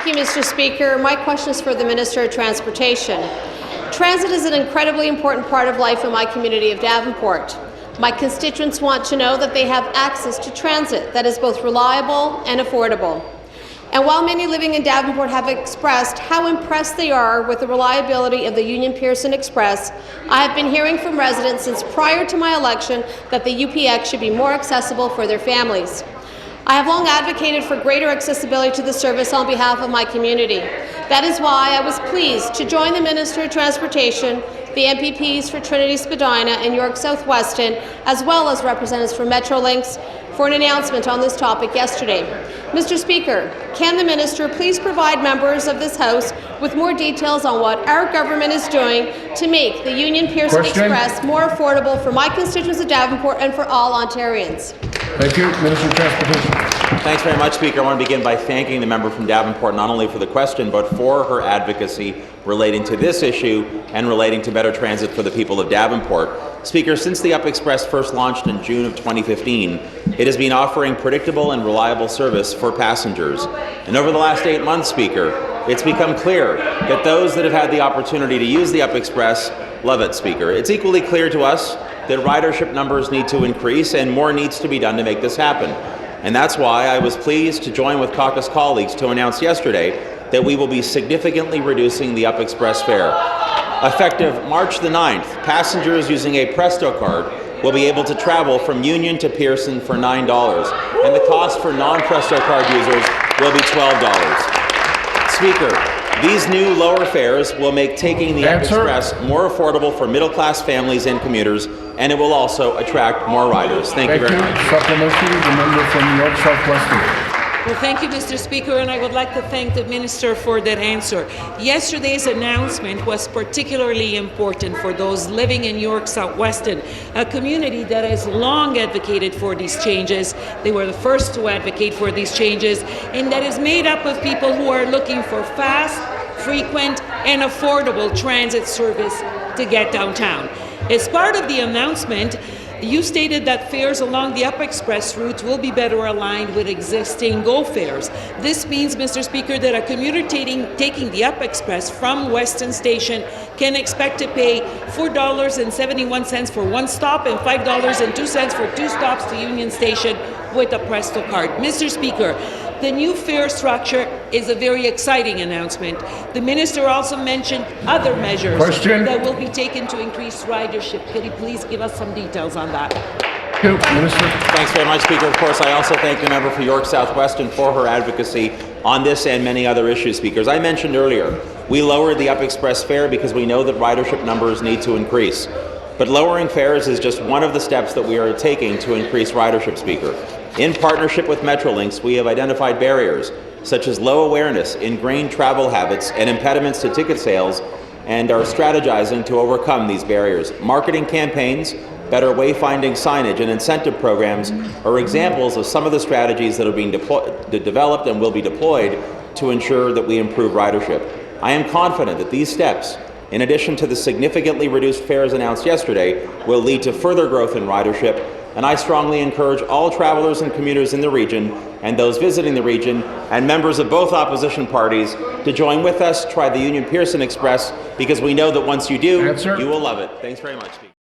Thank you, Mr. Speaker. My question is for the Minister of Transportation. Transit is an incredibly important part of life in my community of Davenport. My constituents want to know that they have access to transit that is both reliable and affordable. And while many living in Davenport have expressed how impressed they are with the reliability of the Union Pearson Express, I have been hearing from residents since prior to my election that the UPX should be more accessible for their families. I have long advocated for greater accessibility to the service on behalf of my community. That is why I was pleased to join the Minister of Transportation, the MPPs for Trinity Spadina and York South-Weston, as well as representatives from Metrolinx, for an announcement on this topic yesterday. Mr. Speaker, can the Minister please provide members of this House with more details on what our government is doing to make the Union Pearson Express more affordable for my constituents of Davenport and for all Ontarians? Thank you. Minister of Transportation. Thanks very much, Speaker. I want to begin by thanking the member from Davenport not only for the question, but for her advocacy relating to this issue and relating to better transit for the people of Davenport. Speaker, since the Up Express first launched in June of 2015, it has been offering predictable and reliable service for passengers. And over the last 8 months, Speaker, it's become clear that those that have had the opportunity to use the Up Express love it, Speaker. It's equally clear to us that ridership numbers need to increase and more needs to be done to make this happen. And that's why I was pleased to join with caucus colleagues to announce yesterday that we will be significantly reducing the Up Express fare. Effective March the 9th, passengers using a Presto card will be able to travel from Union to Pearson for $9, and the cost for non-Presto card users will be $12. Speaker, these new lower fares will make taking the Up Express more affordable for middle-class families and commuters, and it will also attract more riders. Thank you very much. Supplementary, the member from York South-Weston. Well, thank you, Mr. Speaker, and I would like to thank the Minister for that answer. Yesterday's announcement was particularly important for those living in York South-Weston, a community that has long advocated for these changes. They were the first to advocate for these changes, and that is made up of people who are looking for fast, frequent, and affordable transit service to get downtown. As part of the announcement, you stated that fares along the Up Express route will be better aligned with existing GO fares. This means, Mr. Speaker, that a commuter taking the Up Express from Weston Station can expect to pay $4.71 for one stop and $5.02 for two stops to Union Station with a Presto card. Mr. Speaker, the new fare structure is a very exciting announcement. The Minister also mentioned other measures that will be taken to increase ridership. Could you please give us some details on that? Minister. Thanks very much, Speaker. Of course, I also thank the member for York South-Weston for her advocacy on this and many other issues, Speakers. I mentioned earlier, we lowered the Up Express fare because we know that ridership numbers need to increase. But lowering fares is just one of the steps that we are taking to increase ridership, Speaker. In partnership with Metrolinx, we have identified barriers such as low awareness, ingrained travel habits, and impediments to ticket sales, and are strategizing to overcome these barriers. Marketing campaigns, better wayfinding signage, and incentive programs are examples of some of the strategies that are being developed and will be deployed to ensure that we improve ridership. I am confident that these steps, in addition to the significantly reduced fares announced yesterday, will lead to further growth in ridership, and I strongly encourage all travelers and commuters in the region and those visiting the region and members of both opposition parties to join with us, try the Union Pearson Express, because we know that once you do, you will love it. Thanks very much.